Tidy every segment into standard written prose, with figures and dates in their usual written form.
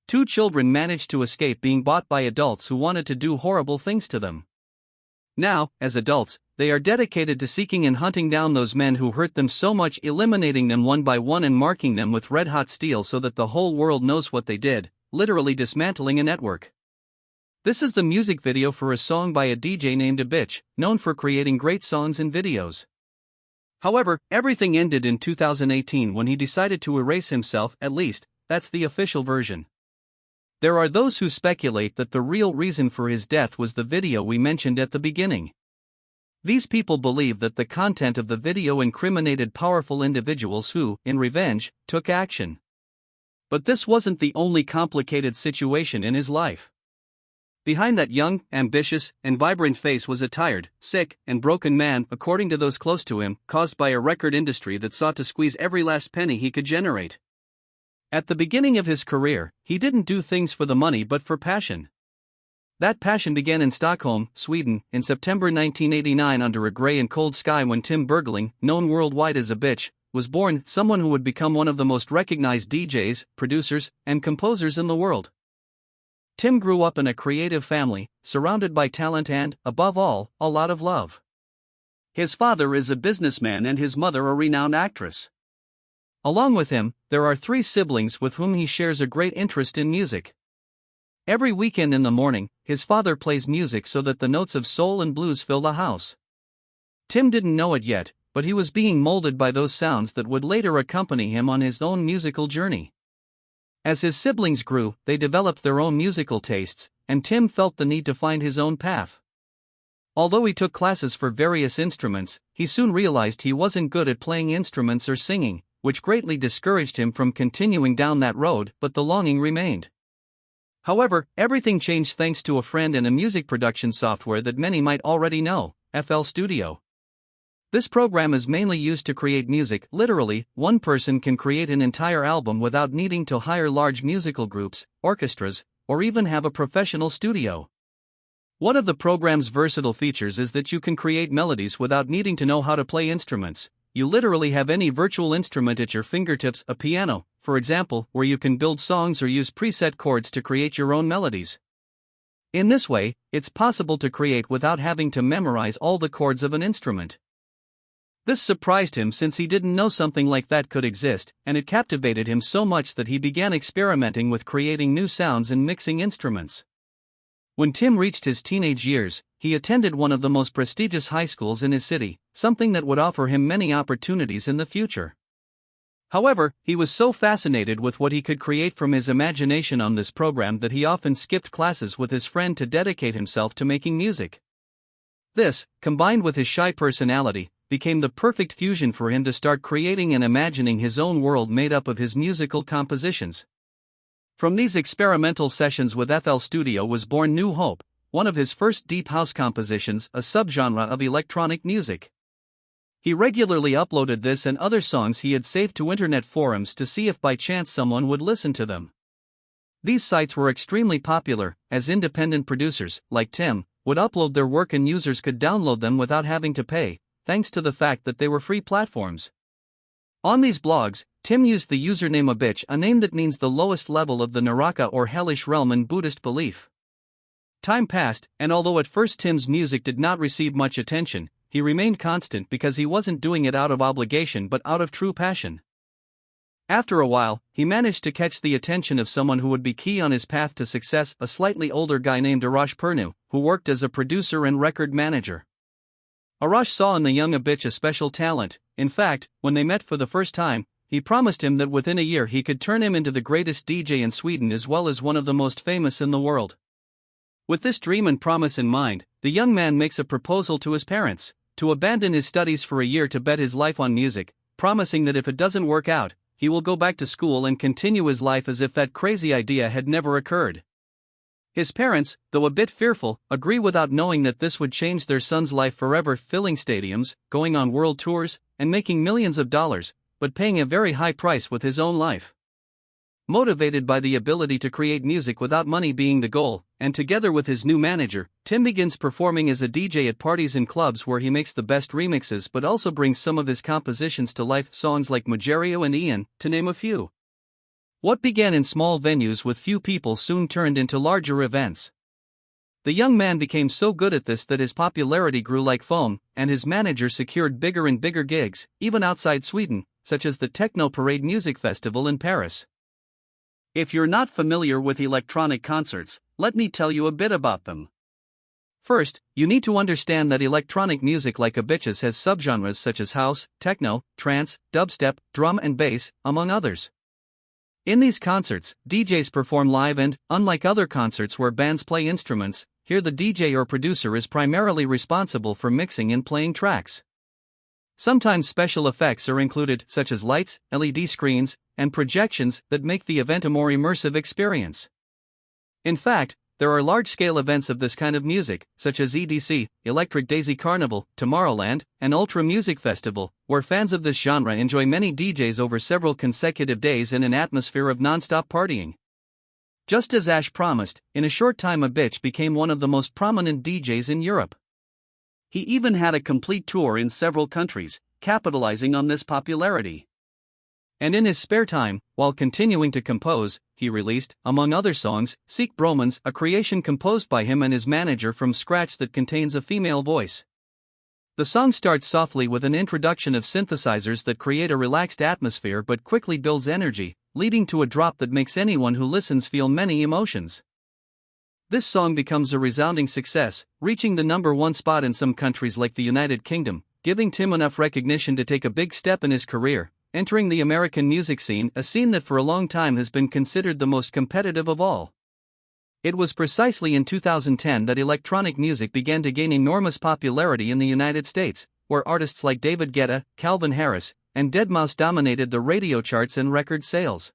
two children managed to escape being bought by adults who wanted to do horrible things to them. Now, as adults, they are dedicated to seeking and hunting down those men who hurt them so much, eliminating them one by one and marking them with red-hot steel so that the whole world knows what they did, literally dismantling a network. This is the music video for a song by a DJ named Avicii, known for creating great songs and videos. However, everything ended in 2018 when he decided to erase himself, at least, that's the official version. There are those who speculate that the real reason for his death was the video we mentioned at the beginning. These people believe that the content of the video incriminated powerful individuals who, in revenge, took action. But this wasn't the only complicated situation in his life. Behind that young, ambitious, and vibrant face was a tired, sick, and broken man, according to those close to him, caused by a record industry that sought to squeeze every last penny he could generate. At the beginning of his career, he didn't do things for the money but for passion. That passion began in Stockholm, Sweden, in September 1989 under a grey and cold sky when Tim Bergling, known worldwide as Avicii, was born, someone who would become one of the most recognized DJs, producers, and composers in the world. Tim grew up in a creative family, surrounded by talent and, above all, a lot of love. His father is a businessman and his mother a renowned actress. Along with him, there are 3 siblings with whom he shares a great interest in music. Every weekend in the morning, his father plays music so that the notes of soul and blues fill the house. Tim didn't know it yet, but he was being molded by those sounds that would later accompany him on his own musical journey. As his siblings grew, they developed their own musical tastes, and Tim felt the need to find his own path. Although he took classes for various instruments, he soon realized he wasn't good at playing instruments or singing, which greatly discouraged him from continuing down that road, but the longing remained. However, everything changed thanks to a friend and a music production software that many might already know, FL Studio. This program is mainly used to create music. Literally, one person can create an entire album without needing to hire large musical groups, orchestras, or even have a professional studio. One of the program's versatile features is that you can create melodies without needing to know how to play instruments. You literally have any virtual instrument at your fingertips, a piano, for example, where you can build songs or use preset chords to create your own melodies. In this way, it's possible to create without having to memorize all the chords of an instrument. This surprised him since he didn't know something like that could exist, and it captivated him so much that he began experimenting with creating new sounds and mixing instruments. When Tim reached his teenage years, he attended one of the most prestigious high schools in his city, something that would offer him many opportunities in the future. However, he was so fascinated with what he could create from his imagination on this program that he often skipped classes with his friend to dedicate himself to making music. This, combined with his shy personality, became the perfect fusion for him to start creating and imagining his own world made up of his musical compositions. From these experimental sessions with FL Studio was born New Hope, one of his first deep house compositions, a subgenre of electronic music. He regularly uploaded this and other songs he had saved to internet forums to see if by chance someone would listen to them. These sites were extremely popular, as independent producers, like Tim, would upload their work and users could download them without having to pay, thanks to the fact that they were free platforms. On these blogs, Tim used the username Avicii, a name that means the lowest level of the Naraka or hellish realm in Buddhist belief. Time passed, and although at first Tim's music did not receive much attention, he remained constant because he wasn't doing it out of obligation but out of true passion. After a while, he managed to catch the attention of someone who would be key on his path to success, a slightly older guy named Arash Purnu, who worked as a producer and record manager. Arash saw in the young Avicii a special talent. In fact, when they met for the first time, he promised him that within a year he could turn him into the greatest DJ in Sweden as well as one of the most famous in the world. With this dream and promise in mind, the young man makes a proposal to his parents, to abandon his studies for a year to bet his life on music, promising that if it doesn't work out, he will go back to school and continue his life as if that crazy idea had never occurred. His parents, though a bit fearful, agree without knowing that this would change their son's life forever, filling stadiums, going on world tours, and making millions of dollars, but paying a very high price with his own life. Motivated by the ability to create music without money being the goal, and together with his new manager, Tim begins performing as a DJ at parties and clubs where he makes the best remixes but also brings some of his compositions to life, songs like Majerio and Ian, to name a few. What began in small venues with few people soon turned into larger events. The young man became so good at this that his popularity grew like foam, and his manager secured bigger and bigger gigs, even outside Sweden, such as the Techno Parade Music Festival in Paris. If you're not familiar with electronic concerts, let me tell you a bit about them. First, you need to understand that electronic music like Avicii has subgenres such as house, techno, trance, dubstep, drum and bass, among others. In these concerts, DJs perform live and, unlike other concerts where bands play instruments, here the DJ or producer is primarily responsible for mixing and playing tracks. Sometimes special effects are included, such as lights, LED screens, and projections that make the event a more immersive experience. In fact, there are large-scale events of this kind of music, such as EDC, Electric Daisy Carnival, Tomorrowland, and Ultra Music Festival, where fans of this genre enjoy many DJs over several consecutive days in an atmosphere of non-stop partying. Just as Ash promised, in a short time Avicii became one of the most prominent DJs in Europe. He even had a complete tour in several countries, capitalizing on this popularity. And in his spare time, while continuing to compose, he released, among other songs, Seek Bromance, a creation composed by him and his manager from scratch that contains a female voice. The song starts softly with an introduction of synthesizers that create a relaxed atmosphere but quickly builds energy, leading to a drop that makes anyone who listens feel many emotions. This song becomes a resounding success, reaching the #1 spot in some countries like the United Kingdom, giving Tim enough recognition to take a big step in his career, entering the American music scene, a scene that for a long time has been considered the most competitive of all. It was precisely in 2010 that electronic music began to gain enormous popularity in the United States, where artists like David Guetta, Calvin Harris, and deadmau5 dominated the radio charts and record sales.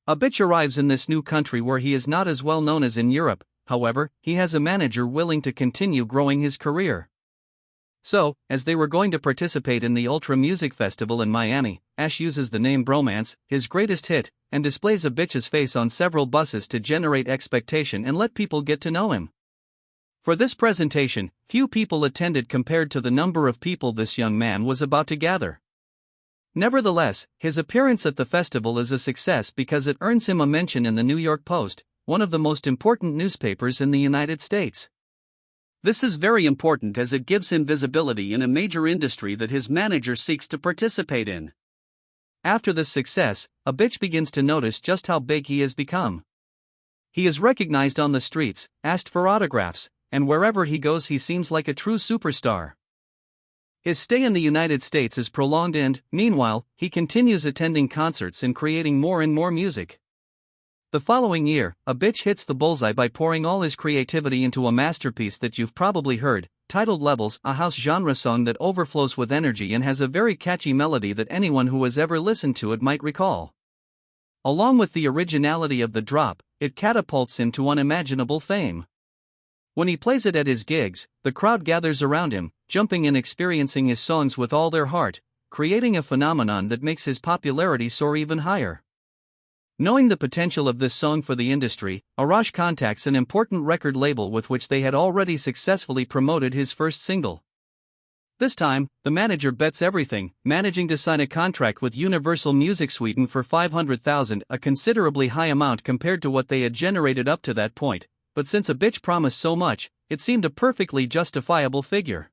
Avicii arrives in this new country where he is not as well known as in Europe. However, he has a manager willing to continue growing his career. So, as they were going to participate in the Ultra Music Festival in Miami, Ash uses the name Bromance, his greatest hit, and displays Avicii's face on several buses to generate expectation and let people get to know him. For this presentation, few people attended compared to the number of people this young man was about to gather. Nevertheless, his appearance at the festival is a success because it earns him a mention in the New York Post, one of the most important newspapers in the United States. This is very important as it gives him visibility in a major industry that his manager seeks to participate in. After this success, Avicii begins to notice just how big he has become. He is recognized on the streets, asked for autographs, and wherever he goes he seems like a true superstar. His stay in the United States is prolonged and, meanwhile, he continues attending concerts and creating more and more music. The following year, Avicii hits the bullseye by pouring all his creativity into a masterpiece that you've probably heard, titled Levels, a house genre song that overflows with energy and has a very catchy melody that anyone who has ever listened to it might recall. Along with the originality of the drop, it catapults him to unimaginable fame. When he plays it at his gigs, the crowd gathers around him, jumping and experiencing his songs with all their heart, creating a phenomenon that makes his popularity soar even higher. Knowing the potential of this song for the industry, Arash contacts an important record label with which they had already successfully promoted his first single. This time, the manager bets everything, managing to sign a contract with Universal Music Sweden for $500,000, a considerably high amount compared to what they had generated up to that point, but since Avicii promised so much, it seemed a perfectly justifiable figure.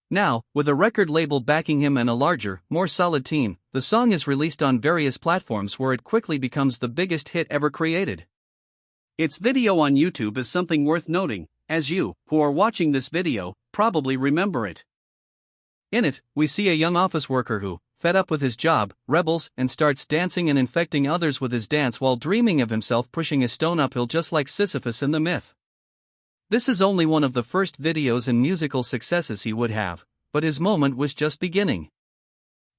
Now, with a record label backing him and a larger, more solid team, the song is released on various platforms where it quickly becomes the biggest hit ever created. Its video on YouTube is something worth noting, as you, who are watching this video, probably remember it. In it, we see a young office worker who, fed up with his job, rebels and starts dancing and infecting others with his dance while dreaming of himself pushing a stone uphill just like Sisyphus in the myth. This is only one of the first videos and musical successes he would have, but his moment was just beginning.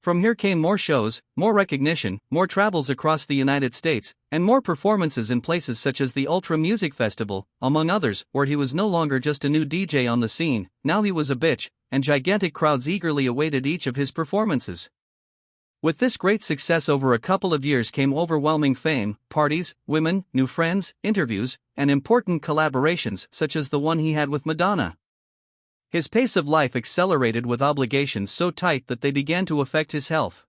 From here came more shows, more recognition, more travels across the United States, and more performances in places such as the Ultra Music Festival, among others, where he was no longer just a new DJ on the scene, now he was a bitch, and gigantic crowds eagerly awaited each of his performances. With this great success over a couple of years came overwhelming fame, parties, women, new friends, interviews, and important collaborations such as the one he had with Madonna. His pace of life accelerated with obligations so tight that they began to affect his health.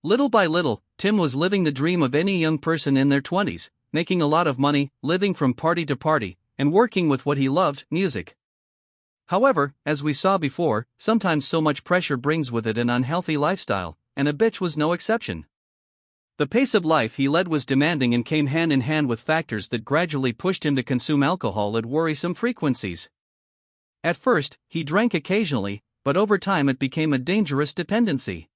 Little by little, Tim was living the dream of any young person in their 20s, making a lot of money, living from party to party, and working with what he loved, music. However, as we saw before, sometimes so much pressure brings with it an unhealthy lifestyle, and Avicii was no exception. The pace of life he led was demanding and came hand in hand with factors that gradually pushed him to consume alcohol at worrisome frequencies. At first, he drank occasionally, but over time it became a dangerous dependency.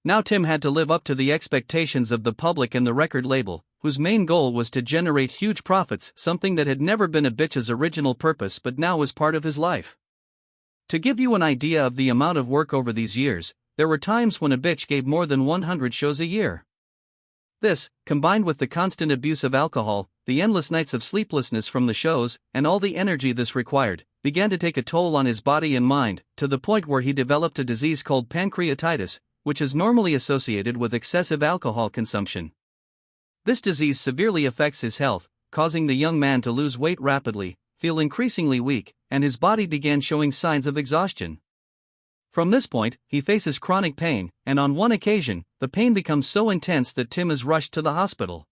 Now Tim had to live up to the expectations of the public and the record label, whose main goal was to generate huge profits, something that had never been Avicii's original purpose but now was part of his life. To give you an idea of the amount of work over these years, there were times when Avicii gave more than 100 shows a year. This, combined with the constant abuse of alcohol, the endless nights of sleeplessness from the shows, and all the energy this required, began to take a toll on his body and mind, to the point where he developed a disease called pancreatitis, which is normally associated with excessive alcohol consumption. This disease severely affects his health, causing the young man to lose weight rapidly, feel increasingly weak, and his body began showing signs of exhaustion. From this point, he faces chronic pain, and on one occasion, the pain becomes so intense that Tim is rushed to the hospital.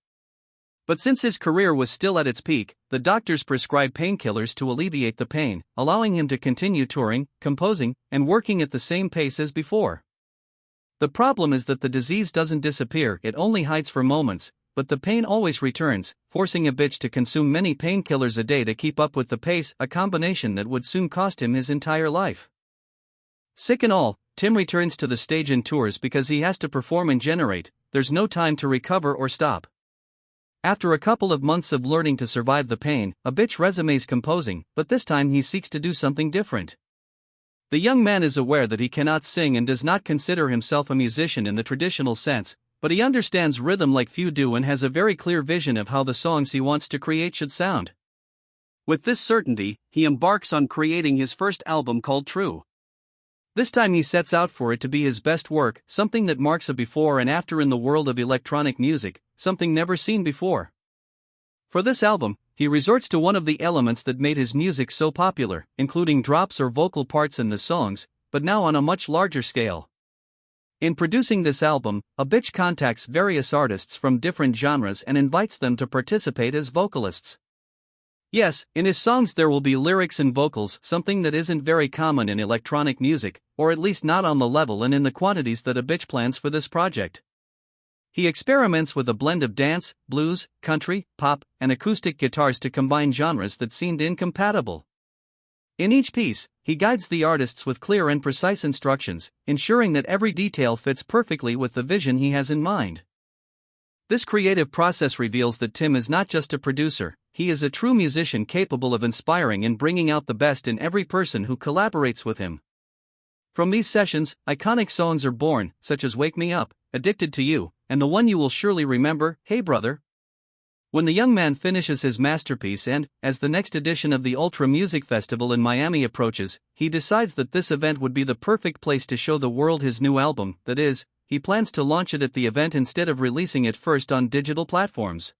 But since his career was still at its peak, the doctors prescribed painkillers to alleviate the pain, allowing him to continue touring, composing, and working at the same pace as before. The problem is that the disease doesn't disappear, it only hides for moments, but the pain always returns, forcing Avicii to consume many painkillers a day to keep up with the pace, a combination that would soon cost him his entire life. Sick and all, Tim returns to the stage and tours because he has to perform and generate, there's no time to recover or stop. After a couple of months of learning to survive the pain, Avicii resumes composing, but this time he seeks to do something different. The young man is aware that he cannot sing and does not consider himself a musician in the traditional sense, but he understands rhythm like few do and has a very clear vision of how the songs he wants to create should sound. With this certainty, he embarks on creating his first album called True. This time he sets out for it to be his best work, something that marks a before and after in the world of electronic music, something never seen before. For this album, he resorts to one of the elements that made his music so popular, including drops or vocal parts in the songs, but now on a much larger scale. In producing this album, Avicii contacts various artists from different genres and invites them to participate as vocalists. Yes, in his songs there will be lyrics and vocals, something that isn't very common in electronic music, or at least not on the level and in the quantities that Avicii plans for this project. He experiments with a blend of dance, blues, country, pop, and acoustic guitars to combine genres that seemed incompatible. In each piece, he guides the artists with clear and precise instructions, ensuring that every detail fits perfectly with the vision he has in mind. This creative process reveals that Tim is not just a producer, he is a true musician capable of inspiring and bringing out the best in every person who collaborates with him. From these sessions, iconic songs are born, such as Wake Me Up, Addicted to You, and the one you will surely remember, Hey Brother. When the young man finishes his masterpiece and, as the next edition of the Ultra Music Festival in Miami approaches, he decides that this event would be the perfect place to show the world his new album, that is, he plans to launch it at the event instead of releasing it first on digital platforms.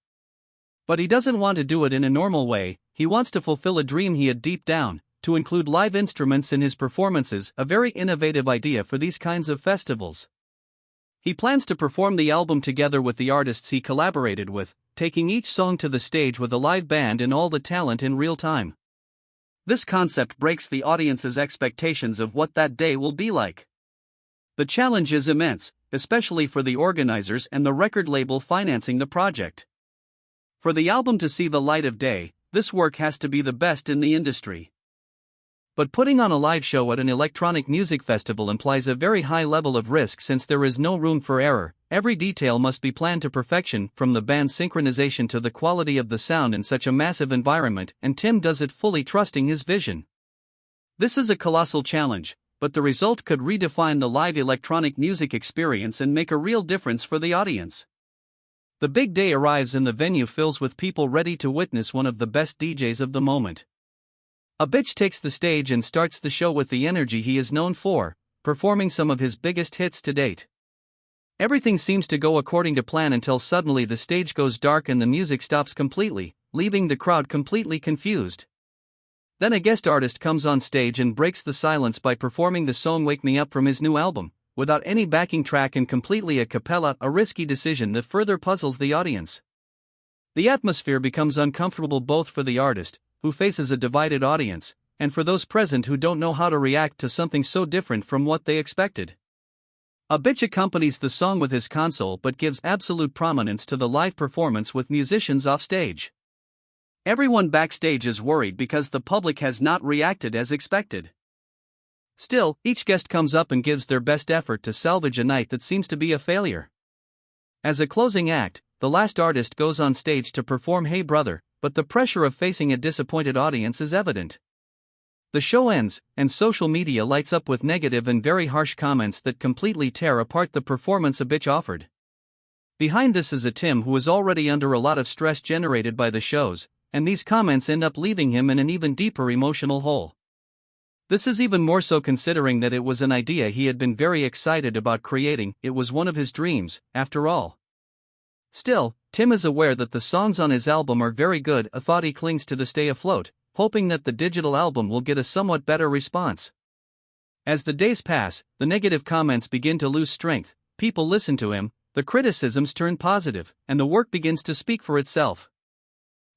But he doesn't want to do it in a normal way, he wants to fulfill a dream he had deep down, to include live instruments in his performances, a very innovative idea for these kinds of festivals. He plans to perform the album together with the artists he collaborated with, taking each song to the stage with a live band and all the talent in real time. This concept breaks the audience's expectations of what that day will be like. The challenge is immense, especially for the organizers and the record label financing the project. For the album to see the light of day, this work has to be the best in the industry. But putting on a live show at an electronic music festival implies a very high level of risk since there is no room for error. Every detail must be planned to perfection, from the band's synchronization to the quality of the sound in such a massive environment, and Tim does it fully trusting his vision. This is a colossal challenge, but the result could redefine the live electronic music experience and make a real difference for the audience. The big day arrives and the venue fills with people ready to witness one of the best DJs of the moment. Avicii takes the stage and starts the show with the energy he is known for, performing some of his biggest hits to date. Everything seems to go according to plan until suddenly the stage goes dark and the music stops completely, leaving the crowd completely confused. Then a guest artist comes on stage and breaks the silence by performing the song Wake Me Up from his new album, without any backing track and completely a cappella, a risky decision that further puzzles the audience. The atmosphere becomes uncomfortable both for the artist, who faces a divided audience, and for those present who don't know how to react to something so different from what they expected. Avicii accompanies the song with his console but gives absolute prominence to the live performance with musicians off stage. Everyone backstage is worried because the public has not reacted as expected. Still, each guest comes up and gives their best effort to salvage a night that seems to be a failure. As a closing act, the last artist goes on stage to perform Hey Brother, but the pressure of facing a disappointed audience is evident. The show ends, and social media lights up with negative and very harsh comments that completely tear apart the performance Avicii offered. Behind this is a Tim who is already under a lot of stress generated by the shows, and these comments end up leaving him in an even deeper emotional hole. This is even more so considering that it was an idea he had been very excited about creating. It was one of his dreams, after all. Still, Tim is aware that the songs on his album are very good, a thought he clings to stay afloat, hoping that the digital album will get a somewhat better response. As the days pass, the negative comments begin to lose strength, people listen to him, the criticisms turn positive, and the work begins to speak for itself.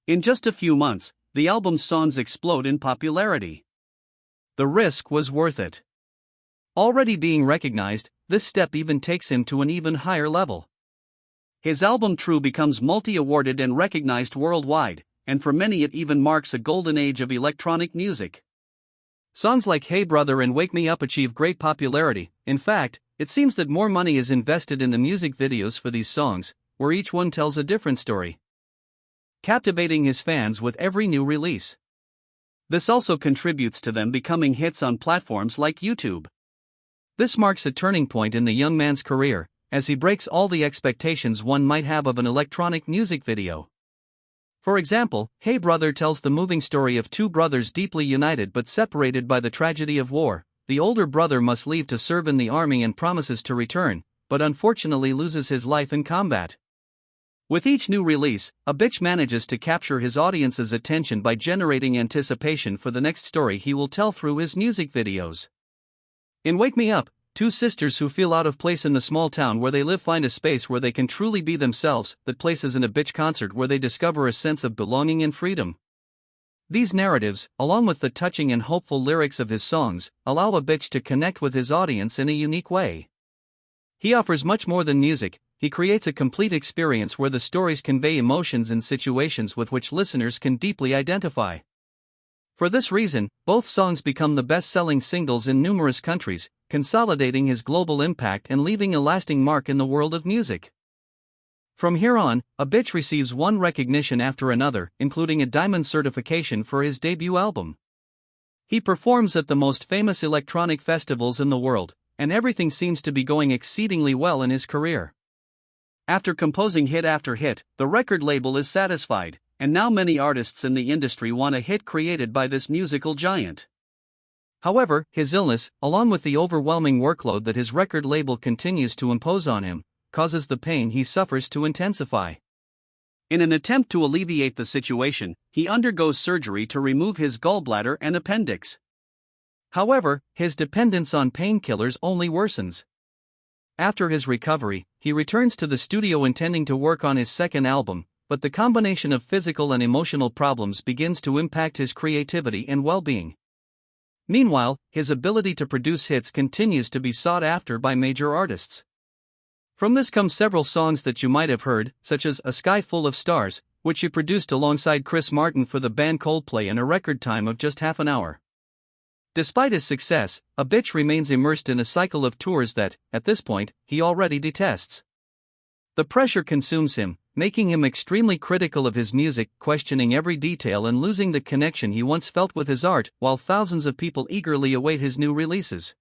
In just a few months, the album's songs explode in popularity. The risk was worth it. Already being recognized, this step even takes him to an even higher level. His album True becomes multi-awarded and recognized worldwide, and for many it even marks a golden age of electronic music. Songs like Hey Brother and Wake Me Up achieve great popularity. In fact, it seems that more money is invested in the music videos for these songs, where each one tells a different story, captivating his fans with every new release. This also contributes to them becoming hits on platforms like YouTube. This marks a turning point in the young man's career, as he breaks all the expectations one might have of an electronic music video. For example, Hey Brother tells the moving story of two brothers deeply united but separated by the tragedy of war. The older brother must leave to serve in the army and promises to return, but unfortunately loses his life in combat. With each new release, Avicii manages to capture his audience's attention by generating anticipation for the next story he will tell through his music videos. In Wake Me Up, two sisters who feel out of place in the small town where they live find a space where they can truly be themselves. That place is an Avicii concert where they discover a sense of belonging and freedom. These narratives, along with the touching and hopeful lyrics of his songs, allow Avicii to connect with his audience in a unique way. He offers much more than music. He creates a complete experience where the stories convey emotions and situations with which listeners can deeply identify. For this reason, both songs become the best-selling singles in numerous countries, consolidating his global impact and leaving a lasting mark in the world of music. From here on, Avicii receives one recognition after another, including a diamond certification for his debut album. He performs at the most famous electronic festivals in the world, and everything seems to be going exceedingly well in his career. After composing hit after hit, the record label is satisfied, and now many artists in the industry want a hit created by this musical giant. However, his illness, along with the overwhelming workload that his record label continues to impose on him, causes the pain he suffers to intensify. In an attempt to alleviate the situation, he undergoes surgery to remove his gallbladder and appendix. However, his dependence on painkillers only worsens. After his recovery, he returns to the studio intending to work on his second album, but the combination of physical and emotional problems begins to impact his creativity and well-being. Meanwhile, his ability to produce hits continues to be sought after by major artists. From this come several songs that you might have heard, such as A Sky Full of Stars, which he produced alongside Chris Martin for the band Coldplay in a record time of just half an hour. Despite his success, Avicii remains immersed in a cycle of tours that, at this point, he already detests. The pressure consumes him, making him extremely critical of his music, questioning every detail and losing the connection he once felt with his art, while thousands of people eagerly await his new releases.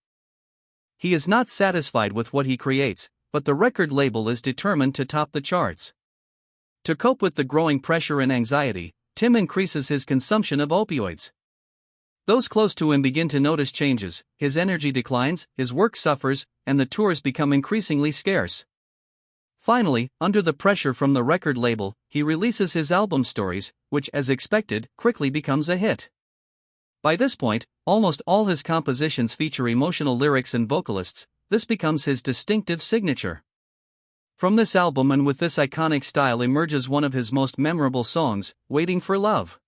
He is not satisfied with what he creates, but the record label is determined to top the charts. To cope with the growing pressure and anxiety, Tim increases his consumption of opioids. Those close to him begin to notice changes, his energy declines, his work suffers, and the tours become increasingly scarce. Finally, under the pressure from the record label, he releases his album Stories, which, as expected, quickly becomes a hit. By this point, almost all his compositions feature emotional lyrics and vocalists. this becomes his distinctive signature. From this album and with this iconic style emerges one of his most memorable songs, Waiting for Love.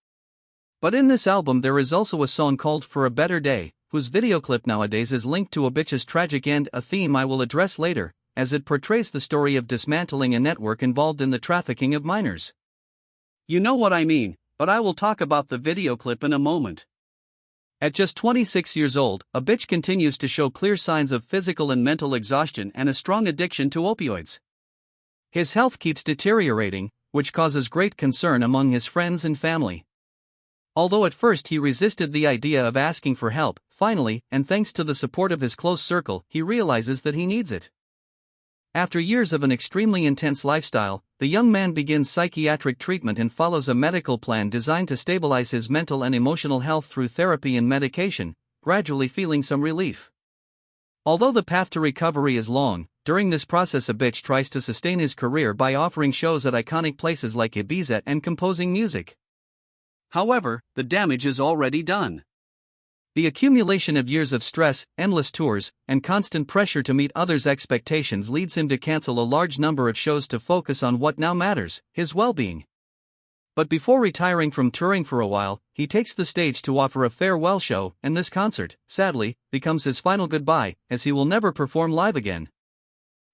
But in this album there is also a song called For a Better Day, whose video clip nowadays is linked to Avicii's tragic end, a theme I will address later, as it portrays the story of dismantling a network involved in the trafficking of minors. You know what I mean, but I will talk about the video clip in a moment. At just 26 years old, Avicii continues to show clear signs of physical and mental exhaustion and a strong addiction to opioids. His health keeps deteriorating, which causes great concern among his friends and family. Although at first he resisted the idea of asking for help, finally, and thanks to the support of his close circle, he realizes that he needs it. After years of an extremely intense lifestyle, the young man begins psychiatric treatment and follows a medical plan designed to stabilize his mental and emotional health through therapy and medication, gradually feeling some relief. Although the path to recovery is long, during this process Avicii tries to sustain his career by offering shows at iconic places like Ibiza and composing music. However, the damage is already done. The accumulation of years of stress, endless tours, and constant pressure to meet others' expectations leads him to cancel a large number of shows to focus on what now matters, his well-being. But before retiring from touring for a while, he takes the stage to offer a farewell show, and this concert, sadly, becomes his final goodbye, as he will never perform live again.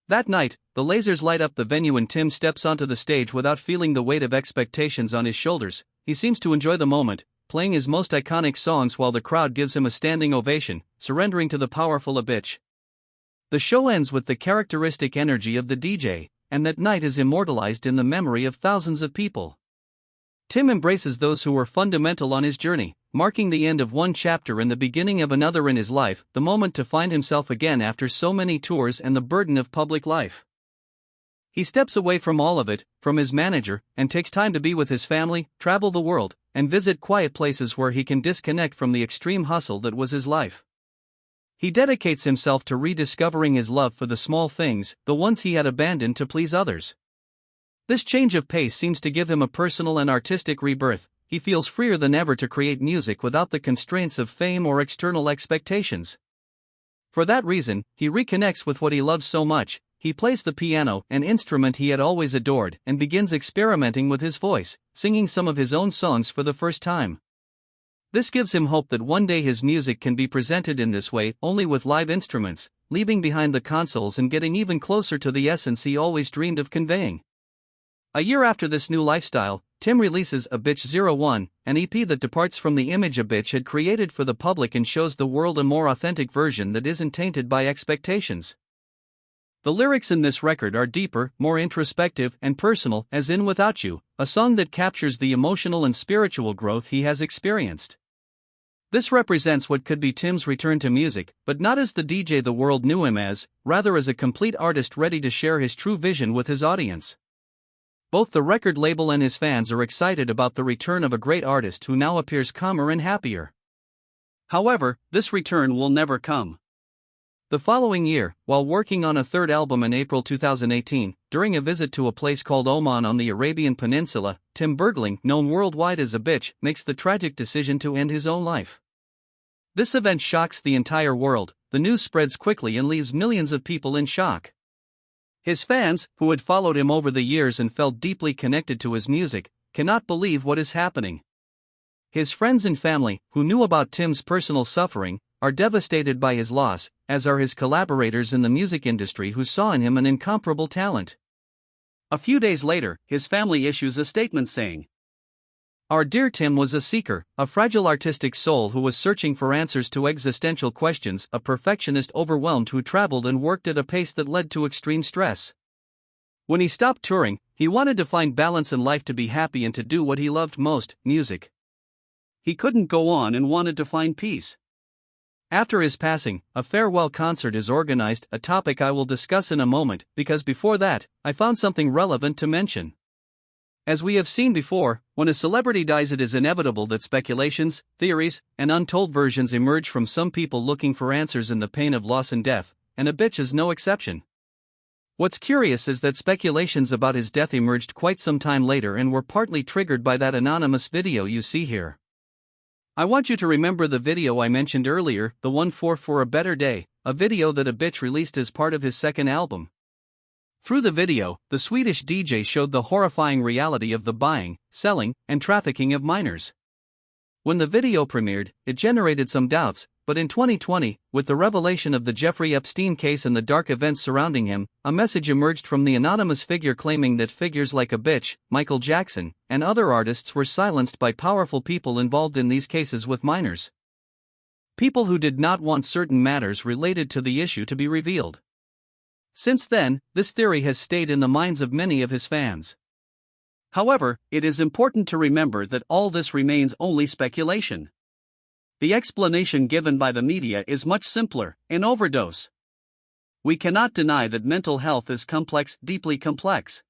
That night, the lasers light up the venue and Tim steps onto the stage without feeling the weight of expectations on his shoulders. He seems to enjoy the moment, playing his most iconic songs while the crowd gives him a standing ovation, surrendering to the powerful Avicii. The show ends with the characteristic energy of the DJ, and that night is immortalized in the memory of thousands of people. Tim embraces those who were fundamental on his journey, marking the end of one chapter and the beginning of another in his life, the moment to find himself again after so many tours and the burden of public life. He steps away from all of it, from his manager, and takes time to be with his family, travel the world, and visit quiet places where he can disconnect from the extreme hustle that was his life. He dedicates himself to rediscovering his love for the small things, the ones he had abandoned to please others. This change of pace seems to give him a personal and artistic rebirth. He feels freer than ever to create music without the constraints of fame or external expectations. For that reason, he reconnects with what he loves so much. He plays the piano, an instrument he had always adored, and begins experimenting with his voice, singing some of his own songs for the first time. This gives him hope that one day his music can be presented in this way, only with live instruments, leaving behind the consoles and getting even closer to the essence he always dreamed of conveying. A year after this new lifestyle, Tim releases Avicii 01, an EP that departs from the image Avicii had created for the public and shows the world a more authentic version that isn't tainted by expectations. The lyrics in this record are deeper, more introspective, and personal, as in Without You, a song that captures the emotional and spiritual growth he has experienced. This represents what could be Tim's return to music, but not as the DJ the world knew him as, rather as a complete artist ready to share his true vision with his audience. Both the record label and his fans are excited about the return of a great artist who now appears calmer and happier. However, this return will never come. The following year, while working on a third album in April 2018, during a visit to a place called Oman on the Arabian Peninsula, Tim Bergling, known worldwide as Avicii, makes the tragic decision to end his own life. This event shocks the entire world. The news spreads quickly and leaves millions of people in shock. His fans, who had followed him over the years and felt deeply connected to his music, cannot believe what is happening. His friends and family, who knew about Tim's personal suffering, are devastated by his loss, as are his collaborators in the music industry who saw in him an incomparable talent. A few days later, his family issues a statement saying, "Our dear Tim was a seeker, a fragile artistic soul who was searching for answers to existential questions, a perfectionist overwhelmed who traveled and worked at a pace that led to extreme stress. When he stopped touring, he wanted to find balance in life, to be happy and to do what he loved most, music. He couldn't go on and wanted to find peace." After his passing, a farewell concert is organized, a topic I will discuss in a moment, because before that, I found something relevant to mention. As we have seen before, when a celebrity dies, it is inevitable that speculations, theories, and untold versions emerge from some people looking for answers in the pain of loss and death, and Avicii is no exception. What's curious is that speculations about his death emerged quite some time later and were partly triggered by that anonymous video you see here. I want you to remember the video I mentioned earlier, the one for a Better Day, a video that a bitch released as part of his second album. Through the video, the Swedish DJ showed the horrifying reality of the buying, selling, and trafficking of minors. When the video premiered, it generated some doubts, but in 2020, with the revelation of the Jeffrey Epstein case and the dark events surrounding him, a message emerged from the anonymous figure claiming that figures like a bitch, Michael Jackson, and other artists were silenced by powerful people involved in these cases with minors. People who did not want certain matters related to the issue to be revealed. Since then, this theory has stayed in the minds of many of his fans. However, it is important to remember that all this remains only speculation. The explanation given by the media is much simpler: an overdose. We cannot deny that mental health is complex, deeply complex.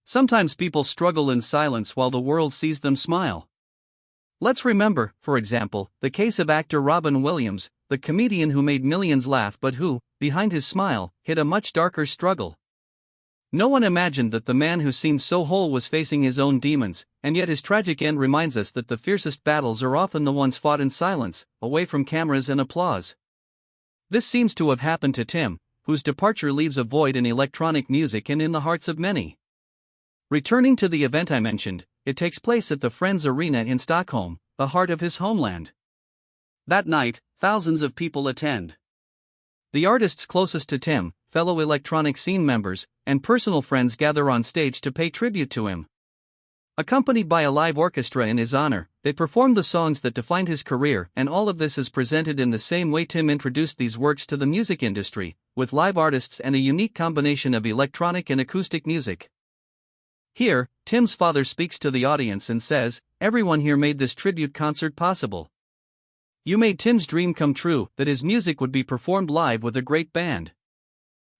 Sometimes people struggle in silence while the world sees them smile. Let's remember, for example, the case of actor Robin Williams, the comedian who made millions laugh but who, behind his smile, hid a much darker struggle. No one imagined that the man who seemed so whole was facing his own demons, and yet his tragic end reminds us that the fiercest battles are often the ones fought in silence, away from cameras and applause. This seems to have happened to Tim, whose departure leaves a void in electronic music and in the hearts of many. Returning to the event I mentioned, it takes place at the Friends Arena in Stockholm, the heart of his homeland. That night, thousands of people attend. The artists closest to Tim, fellow electronic scene members, and personal friends gather on stage to pay tribute to him. Accompanied by a live orchestra in his honor, they perform the songs that defined his career, and all of this is presented in the same way Tim introduced these works to the music industry, with live artists and a unique combination of electronic and acoustic music. Here, Tim's father speaks to the audience and says, "Everyone here made this tribute concert possible. You made Tim's dream come true, that his music would be performed live with a great band."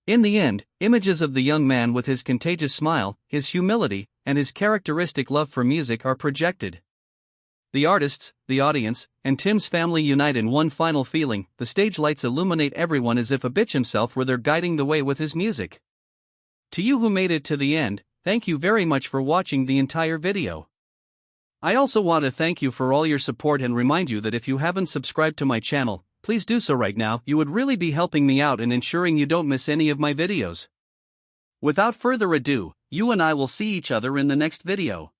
In the end, images of the young man with his contagious smile, his humility, and his characteristic love for music are projected. The artists, the audience, and Tim's family unite in one final feeling: the stage lights illuminate everyone as if a bitch himself were there guiding the way with his music. To you who made it to the end, thank you very much for watching the entire video. I also want to thank you for all your support and remind you that if you haven't subscribed to my channel, please do so right now. You would really be helping me out and ensuring you don't miss any of my videos. Without further ado, you and I will see each other in the next video.